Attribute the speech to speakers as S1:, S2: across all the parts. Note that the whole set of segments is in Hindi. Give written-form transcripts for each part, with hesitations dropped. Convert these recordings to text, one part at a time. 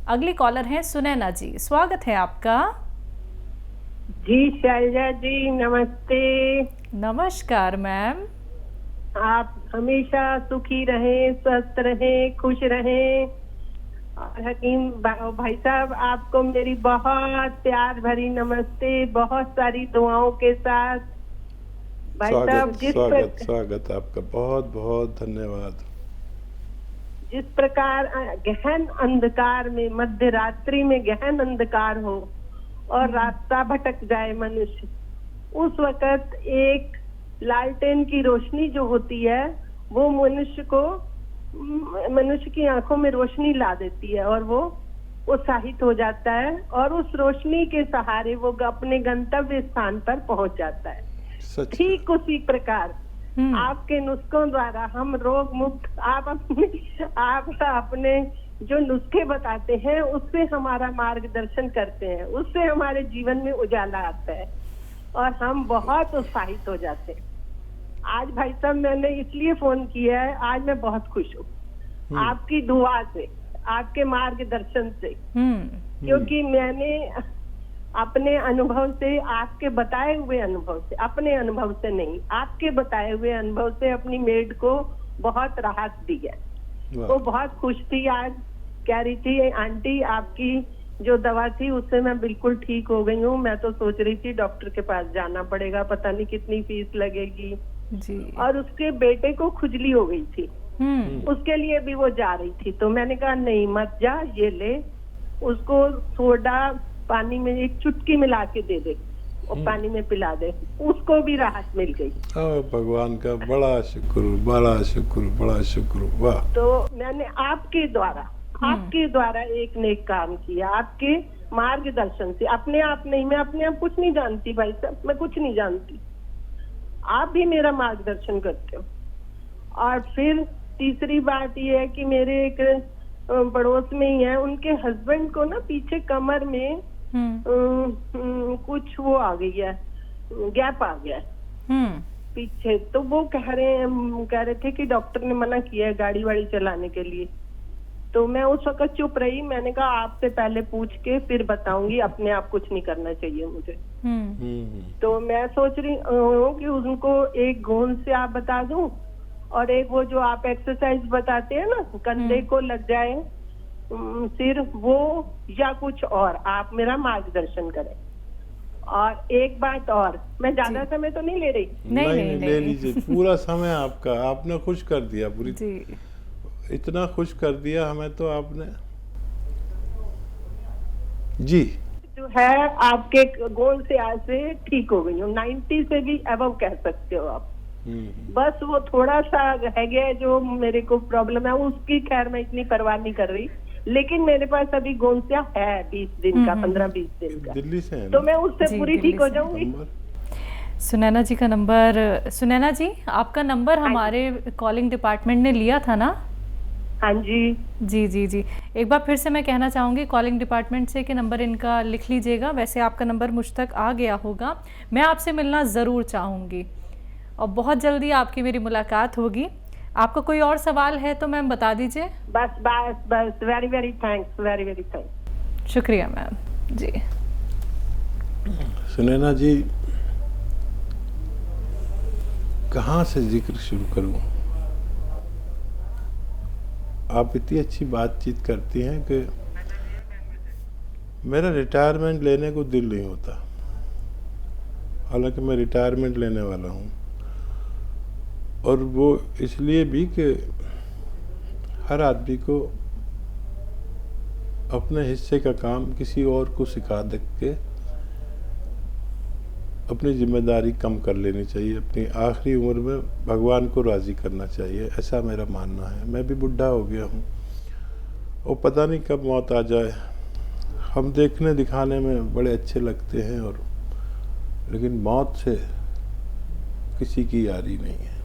S1: अगली कॉलर हैं सुनैना जी, स्वागत है आपका।
S2: जी शैलजा जी नमस्ते।
S1: नमस्कार मैम।
S2: आप हमेशा सुखी रहें, स्वस्थ रहें, खुश रहें। और हकीम भाई साहब, आपको मेरी बहुत प्यार भरी नमस्ते, बहुत सारी दुआओं के साथ। भाई साहब,
S3: स्वागत आपका, बहुत बहुत धन्यवाद।
S2: जिस प्रकार गहन अंधकार में, मध्य रात्रि में गहन अंधकार हो और रास्ता भटक जाए मनुष्य, उस वक्त एक लालटेन की रोशनी जो होती है वो मनुष्य की आंखों में रोशनी ला देती है और वो उत्साहित हो जाता है और उस रोशनी के सहारे वो अपने गंतव्य स्थान पर पहुंच जाता है। ठीक उसी प्रकार आपके नुस्खों द्वारा हम रोग मुक्त, आप अपने जो नुस्खे बताते हैं उससे हमारा मार्गदर्शन करते हैं, उससे हमारे जीवन में उजाला आता है और हम बहुत उत्साहित हो जाते हैं। आज भाई साहब मैंने इसलिए फोन किया है, आज मैं बहुत खुश हूँ आपकी दुआ से, आपके मार्गदर्शन से, क्योंकि मैंने अपने अनुभव से, आपके बताए हुए अनुभव से, अपने अनुभव से नहीं, आपके बताए हुए अनुभव से अपनी मेड को बहुत राहत दी है। वो बहुत खुश थी, आज कह रही थी आंटी आपकी जो दवा थी उससे मैं बिल्कुल ठीक हो गई हूँ, मैं तो सोच रही थी डॉक्टर के पास जाना पड़ेगा, पता नहीं कितनी फीस लगेगी जी। और उसके बेटे को खुजली हो गई थी, उसके लिए भी वो जा रही थी, तो मैंने कहा नहीं मत जा, ये ले, उसको सोडा पानी में एक चुटकी मिला के दे दे और पानी में पिला दे, उसको भी राहत मिल गई।
S3: भगवान का बड़ा शुक्र, बड़ा शुक्र, बड़ा शुक्र। वाह।
S2: तो मैंने आपके द्वारा एक नेक काम किया, आपके मार्गदर्शन से। अपने आप नहीं, मैं अपने आप कुछ नहीं जानती भाई साहब, मैं कुछ नहीं जानती, आप भी मेरा मार्गदर्शन करते हो। और फिर तीसरी बात ये है कि मेरे एक पड़ोस में ही है, उनके हस्बैंड को ना पीछे कमर में कुछ वो आ गई है, गैप आ गया है पीछे, तो वो कह रहे थे कि डॉक्टर ने मना किया है गाड़ी वाड़ी चलाने के लिए। तो मैं उस वक्त चुप रही, मैंने कहा आपसे पहले पूछ के फिर बताऊंगी, अपने आप कुछ नहीं करना चाहिए मुझे। तो मैं सोच रही हूँ कि उनको एक गोंद से आप बता दूं और एक वो जो आप एक्सरसाइज बताते हैं ना, कंधे को लग जाए सिर, वो या कुछ और, आप मेरा मार्गदर्शन करें। और एक बात और, मैं ज्यादा समय तो नहीं ले रही।
S3: नहीं, ले लीजिए, पूरा समय आपका। आपने खुश कर दिया पूरी जी। इतना खुश कर दिया हमें तो आपने जी।
S2: जो है आपके गोल से आज से ठीक हो गई हूँ, 90 से भी अबव कह सकते हो आप। बस वो थोड़ा सा रह गया जो मेरे को प्रॉब्लम है, उसकी खैर मैं इतनी परवाह नहीं कर रही, लेकिन मेरे पास अभी गोंसिया है 20 दिन का, 15-20 दिन का,
S3: दिल्ली से है,
S2: तो मैं उससे पूरी ठीक हो जाऊंगी।
S1: सुनैना जी का नंबर, सुनैना जी आपका नंबर हमारे कॉलिंग डिपार्टमेंट ने लिया था ना?
S2: हाँ जी
S1: जी जी जी। एक बार फिर से मैं कहना चाहूँगी कॉलिंग डिपार्टमेंट से कि नंबर इनका लिख लीजिएगा। वैसे आपका नंबर मुझ तक आ गया होगा, मैं आपसे मिलना ज़रूर चाहूँगी और बहुत जल्दी आपकी मेरी मुलाकात होगी। आपका कोई और सवाल है तो मैम बता दीजिए।
S2: बस very very thanks, very very thanks.
S1: शुक्रिया मैम जी।
S3: सुनैना जी, कहाँ से जिक्र शुरू करूँ? आप इतनी अच्छी बातचीत करती हैं कि मेरा रिटायरमेंट लेने को दिल नहीं होता, हालांकि मैं रिटायरमेंट लेने वाला हूँ, और वो इसलिए भी कि हर आदमी को अपने हिस्से का काम किसी और को सिखा दे के अपनी जिम्मेदारी कम कर लेनी चाहिए, अपनी आखिरी उम्र में भगवान को राज़ी करना चाहिए, ऐसा मेरा मानना है। मैं भी बुढ़ा हो गया हूँ और पता नहीं कब मौत आ जाए। हम देखने दिखाने में बड़े अच्छे लगते हैं, और लेकिन मौत से किसी की यारी नहीं है।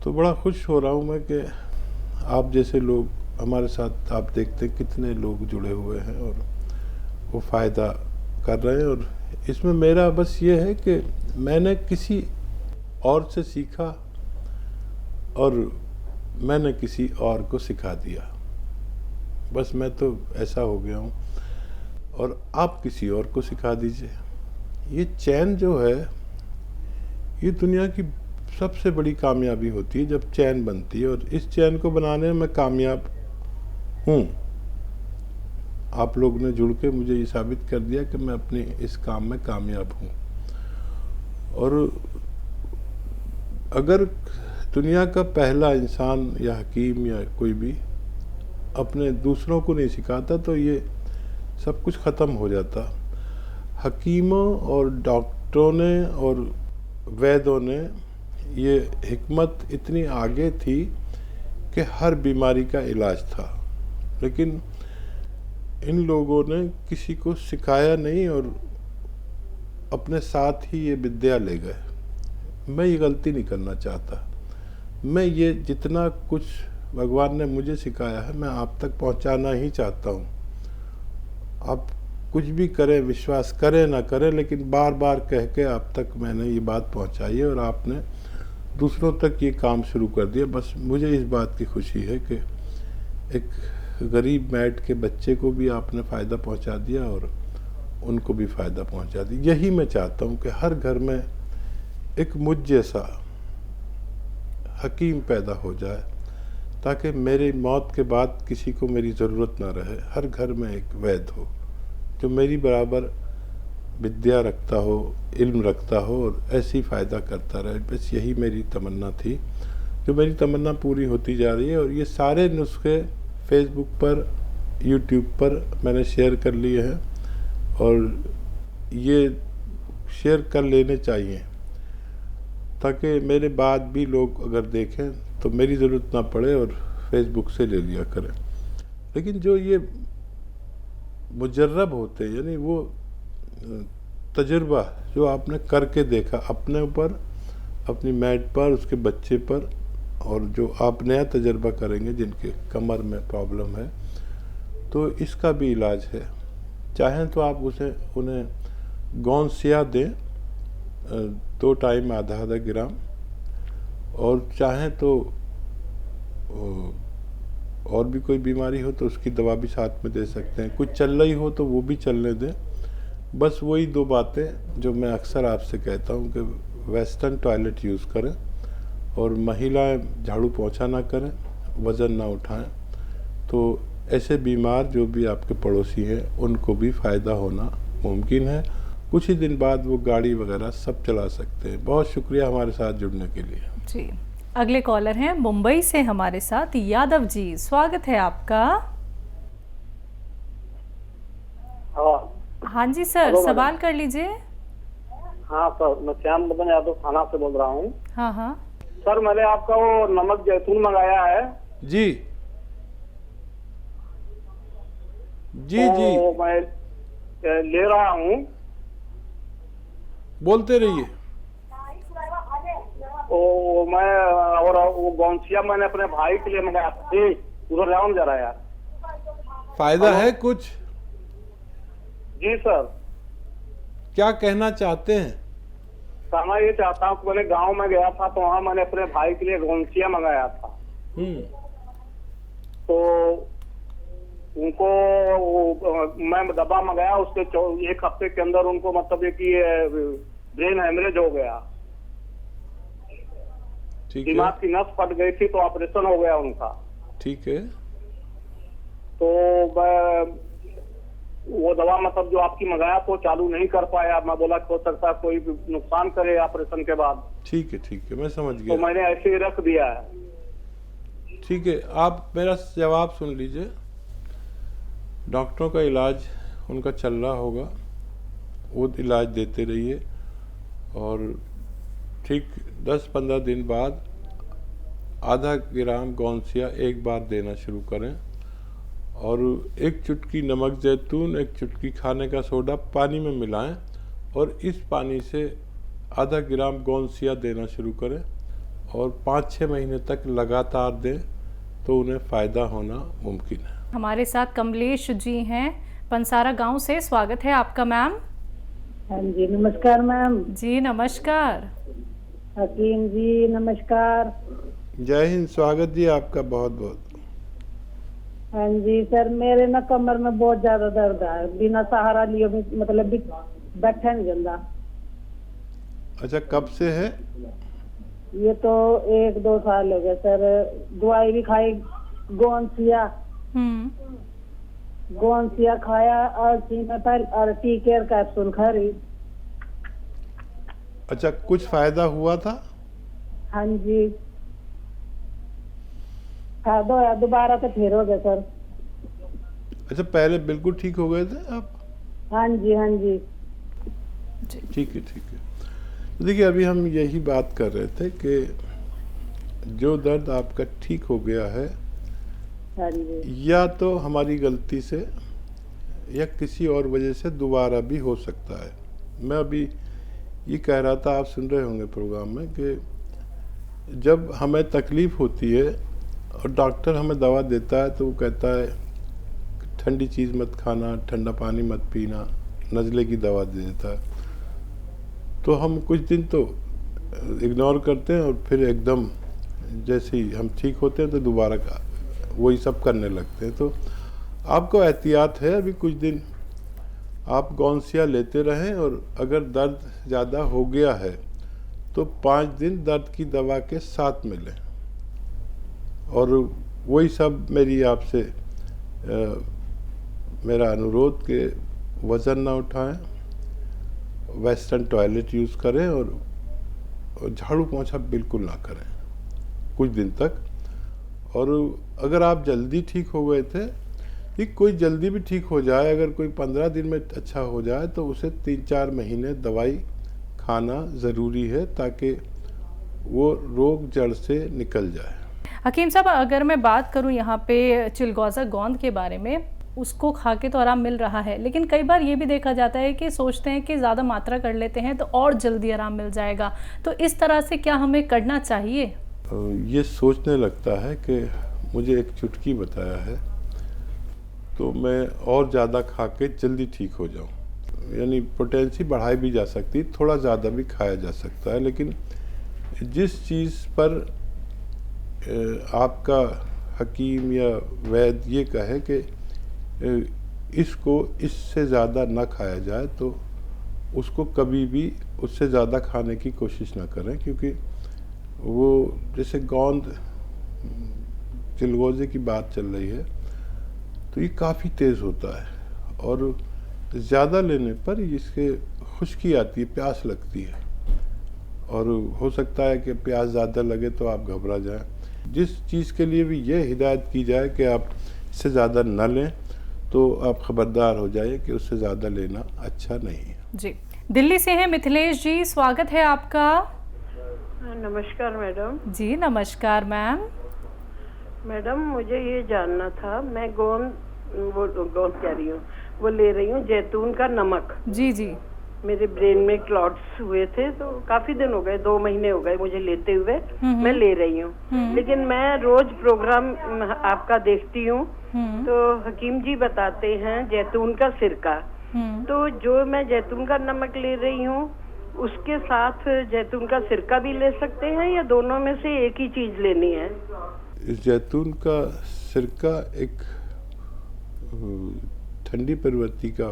S3: तो बड़ा खुश हो रहा हूँ मैं कि आप जैसे लोग हमारे साथ, आप देखते कितने लोग जुड़े हुए हैं और वो फ़ायदा कर रहे हैं। और इसमें मेरा बस ये है कि मैंने किसी और से सीखा और मैंने किसी और को सिखा दिया। बस मैं तो ऐसा हो गया हूँ, और आप किसी और को सिखा दीजिए। ये चैन जो है, ये दुनिया की सबसे बड़ी कामयाबी होती है जब चैन बनती है, और इस चैन को बनाने में मैं कामयाब हूँ। आप लोग ने जुड़ के मुझे ये साबित कर दिया कि मैं अपने इस काम में कामयाब हूँ। और अगर दुनिया का पहला इंसान या हकीम या कोई भी अपने दूसरों को नहीं सिखाता तो ये सब कुछ ख़त्म हो जाता। हकीमों और डॉक्टरों ने और वैद्यों ने ये हिकमत इतनी आगे थी कि हर बीमारी का इलाज था, लेकिन इन लोगों ने किसी को सिखाया नहीं और अपने साथ ही ये विद्या ले गए। मैं ये गलती नहीं करना चाहता। मैं ये जितना कुछ भगवान ने मुझे सिखाया है मैं आप तक पहुंचाना ही चाहता हूँ। आप कुछ भी करें, विश्वास करें ना करें, लेकिन बार बार कह के आप तक मैंने ये बात पहुंचाई है और आपने दूसरों तक ये काम शुरू कर दिया। बस मुझे इस बात की खुशी है कि एक गरीब मैट के बच्चे को भी आपने फ़ायदा पहुंचा दिया और उनको भी फ़ायदा पहुंचा दिया। यही मैं चाहता हूं कि हर घर में एक मुझ जैसा हकीम पैदा हो जाए, ताकि मेरी मौत के बाद किसी को मेरी ज़रूरत ना रहे। हर घर में एक वैद्य हो जो मेरी बराबर विद्या रखता हो, इल्म रखता हो और ऐसे ही फ़ायदा करता रहे। बस यही मेरी तमन्ना थी, जो मेरी तमन्ना पूरी होती जा रही है। और ये सारे नुस्खे फेसबुक पर, यूट्यूब पर मैंने शेयर कर लिए हैं और ये शेयर कर लेने चाहिए, ताकि मेरे बाद भी लोग अगर देखें तो मेरी ज़रूरत ना पड़े और फेसबुक से ले लिया करें। लेकिन जो ये मुजर्रब होते हैं, यानी वो तजुर्बा जो आपने करके देखा अपने ऊपर, अपनी मैट पर, उसके बच्चे पर, और जो आप नया तजुर्बा करेंगे जिनके कमर में प्रॉब्लम है, तो इसका भी इलाज है। चाहें तो आप उन्हें गौनसिया दें 2 टाइम आधा ग्राम, और चाहें तो और भी कोई बीमारी हो तो उसकी दवा भी साथ में दे सकते हैं। कुछ चल रही हो तो वो भी चलने दें। बस वही 2 बातें जो मैं अक्सर आपसे कहता हूँ कि वेस्टर्न टॉयलेट यूज़ करें और महिलाएं झाड़ू पोंछा ना करें, वज़न ना उठाएं, तो ऐसे बीमार जो भी आपके पड़ोसी हैं उनको भी फ़ायदा होना मुमकिन है। कुछ ही दिन बाद वो गाड़ी वगैरह सब चला सकते हैं। बहुत शुक्रिया हमारे साथ जुड़ने के लिए।
S1: जी, अगले कॉलर हैं मुंबई से हमारे साथ यादव जी, स्वागत है आपका। हाँ जी सर, सवाल कर लीजिए।
S4: हाँ सर, मैं श्याम बदन यादव थाना से बोल रहा हूँ।
S1: हाँ हाँ
S4: सर, मैंने आपका वो नमक जैतून मंगाया है।
S3: जी जी
S4: तो
S3: जी,
S4: मैं ले रहा हूँ।
S3: बोलते रहिए।
S4: तो मैं और वो गौनसिया मैंने अपने भाई के लिए मंगाया था। उधर जाऊँ जरा यार।
S3: फ़ायदा है कुछ?
S4: जी सर।
S3: क्या कहना चाहते हैं?
S4: कहना ये चाहता हूँ कि मैंने गांव में गया था तो वहाँ मैंने अपने भाई के लिए गौनसिया मंगाया था। तो उनको मैं दवा मंगाया, उसके 1 हफ्ते के अंदर उनको मतलब ये कि ब्रेन हेमरेज हो गया। दिमाग की नस फट गई थी तो ऑपरेशन हो गया उनका।
S3: ठीक है।
S4: तो वो दवा मतलब जो आपकी मंगाया तो चालू नहीं कर पाया। मैं बोला हो सकता है कोई नुकसान करे ऑपरेशन के बाद।
S3: ठीक है, मैं समझ गया।
S4: तो मैंने ऐसे ही रख दिया है।
S3: ठीक है, आप मेरा जवाब सुन लीजिए। डॉक्टरों का इलाज उनका चल रहा होगा, वो इलाज देते रहिए और ठीक 10-15 दिन बाद आधा ग्राम गौनसिया एक बार देना शुरू करें और 1 चुटकी नमक जैतून, 1 चुटकी खाने का सोडा पानी में मिलाएं और इस पानी से आधा ग्राम गौनसिया देना शुरू करें और 5-6 महीने तक लगातार दें तो उन्हें फ़ायदा होना मुमकिन है।
S1: हमारे साथ कमलेश जी हैं पंसारा गांव से, स्वागत है आपका मैम।
S5: हाँ जी, नमस्कार मैम।
S1: जी नमस्कार।
S5: हकीम जी नमस्कार।
S3: जय हिंद, स्वागत जी आपका बहुत बहुत।
S5: हाँ जी सर, मेरे ना कमर में बहुत ज्यादा दर्द है, बिना सहारा लिए भी मतलब भी बैठा नहीं जाता।
S3: अच्छा, कब से है?
S5: ये तो 1-2 साल हो गए सर। दवाई भी खाई, गोंसिया खाया, और सीनापैल और टी केयर कैप्सूल खा रही।
S3: अच्छा, कुछ फायदा हुआ था?
S5: हाँ जी, फायदा होया, दोबारा तो फिर हो गया सर।
S3: अच्छा, पहले बिल्कुल ठीक हो गए थे आप?
S5: हाँ जी, हाँ जी।
S3: ठीक है, ठीक है। तो देखिए, अभी हम यही बात कर रहे थे कि जो दर्द आपका ठीक हो गया है,
S5: हाँ जी,
S3: या तो हमारी गलती से या किसी और वजह से दोबारा भी हो सकता है। मैं अभी ये कह रहा था, आप सुन रहे होंगे प्रोग्राम में, कि जब हमें तकलीफ़ होती है और डॉक्टर हमें दवा देता है तो वो कहता है ठंडी चीज़ मत खाना, ठंडा पानी मत पीना, नज़ले की दवा दे देता है, तो हम कुछ दिन तो इग्नोर करते हैं और फिर एकदम जैसे ही हम ठीक होते हैं तो दोबारा का वही सब करने लगते हैं। तो आपको एहतियात है, अभी कुछ दिन आप गौंसिया लेते रहें, और अगर दर्द ज़्यादा हो गया है तो 5 दिन दर्द की दवा के साथ में लें। और वही सब मेरी आपसे मेरा अनुरोध कि वज़न ना उठाएं, वेस्टर्न टॉयलेट यूज़ करें, और झाड़ू पोंछा बिल्कुल ना करें कुछ दिन तक। और अगर आप जल्दी ठीक हो गए थे, कि कोई जल्दी भी ठीक हो जाए, अगर कोई 15 दिन में अच्छा हो जाए तो उसे 3-4 महीने दवाई खाना ज़रूरी है, ताकि वो रोग जड़ से निकल जाए।
S1: हकीम साहब, अगर मैं बात करूं यहाँ पे चिलगोज़ा गोंद के बारे में, उसको खा के तो आराम मिल रहा है, लेकिन कई बार ये भी देखा जाता है कि सोचते हैं कि ज़्यादा मात्रा कर लेते हैं तो और जल्दी आराम मिल जाएगा, तो इस तरह से क्या हमें करना चाहिए?
S3: ये सोचने लगता है कि मुझे एक चुटकी बताया है तो मैं और ज़्यादा खा के जल्दी ठीक हो जाऊं, यानी पोटेंसी बढ़ाई भी जा सकती, थोड़ा ज़्यादा भी खाया जा सकता है। लेकिन जिस चीज़ पर आपका हकीम या वैद्य ये कहे कि इसको इससे ज़्यादा ना खाया जाए, तो उसको कभी भी उससे ज़्यादा खाने की कोशिश ना करें, क्योंकि वो जैसे गोंद चिलगोज़े की बात चल रही है तो ये काफ़ी तेज़ होता है, और ज़्यादा लेने पर इसके खुश्की आती है, प्यास लगती है, और हो सकता है कि प्यास ज़्यादा लगे तो आप घबरा जाएं। जिस चीज़ के लिए भी ये हिदायत की जाए कि आप इससे ज़्यादा न लें, तो आप ख़बरदार हो जाइए कि उससे ज़्यादा लेना अच्छा नहीं है।
S1: जी, दिल्ली से हैं मिथिलेश जी, स्वागत है आपका।
S2: नमस्कार मैडम।
S1: जी नमस्कार मैम।
S2: मैडम, मुझे ये जानना था, मैं गोंद कह रही हूँ, वो ले रही हूँ जैतून का नमक।
S1: जी जी।
S2: मेरे ब्रेन में क्लॉट्स हुए थे तो काफी दिन हो गए, 2 महीने हो गए मुझे लेते हुए। मैं ले रही हूँ, लेकिन मैं रोज प्रोग्राम आपका देखती हूँ तो हकीम जी बताते हैं जैतून का सिरका, तो जो मैं जैतून का नमक ले रही हूँ उसके साथ जैतून का सिरका भी ले सकते हैं, या दोनों में से एक ही चीज लेनी है?
S3: इस जैतून का सिरका एक ठंडी प्रवृत्ति का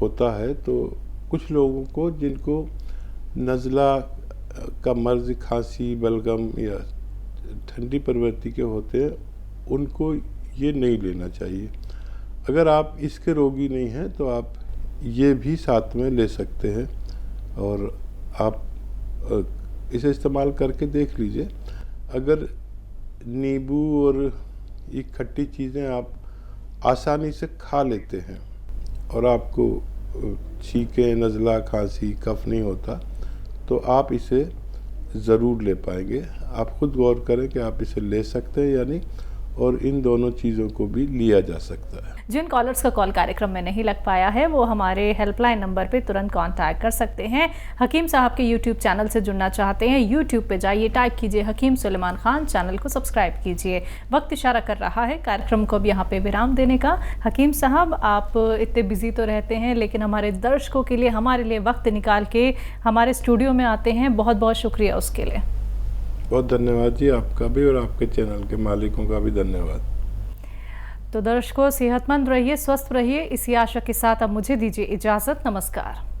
S3: होता है, तो कुछ लोगों को जिनको नज़ला का मर्ज, खांसी, बलगम या ठंडी प्रवृत्ति के होते हैं, उनको ये नहीं लेना चाहिए। अगर आप इसके रोगी नहीं हैं तो आप ये भी साथ में ले सकते हैं, और आप इसे इस्तेमाल करके देख लीजिए। अगर नींबू और ये खट्टी चीज़ें आप आसानी से खा लेते हैं और आपको छींके, नज़ला, खांसी, कफ नहीं होता, तो आप इसे ज़रूर ले पाएंगे। आप खुद गौर करें कि आप इसे ले सकते हैं या नहीं, और इन दोनों चीज़ों को भी लिया जा सकता है।
S1: जिन कॉलर्स का कॉल कार्यक्रम में नहीं लग पाया है वो हमारे हेल्पलाइन नंबर पे तुरंत कांटेक्ट कर सकते हैं। हकीम साहब के यूट्यूब चैनल से जुड़ना चाहते हैं, यूट्यूब पे जाइए, टाइप कीजिए हकीम सुलेमान खान, चैनल को सब्सक्राइब कीजिए। वक्त इशारा कर रहा है कार्यक्रम को अब यहाँ पे विराम देने का। हकीम साहब, आप इतने बिजी तो रहते हैं, लेकिन हमारे दर्शकों के लिए, हमारे लिए वक्त निकाल के हमारे स्टूडियो में आते हैं, बहुत बहुत शुक्रिया उसके लिए।
S3: बहुत धन्यवाद जी, आपका भी और आपके चैनल के मालिकों का भी धन्यवाद।
S1: तो दर्शकों, सेहतमंद रहिए, स्वस्थ रहिए, इसी आशा के साथ अब मुझे दीजिए इजाजत। नमस्कार।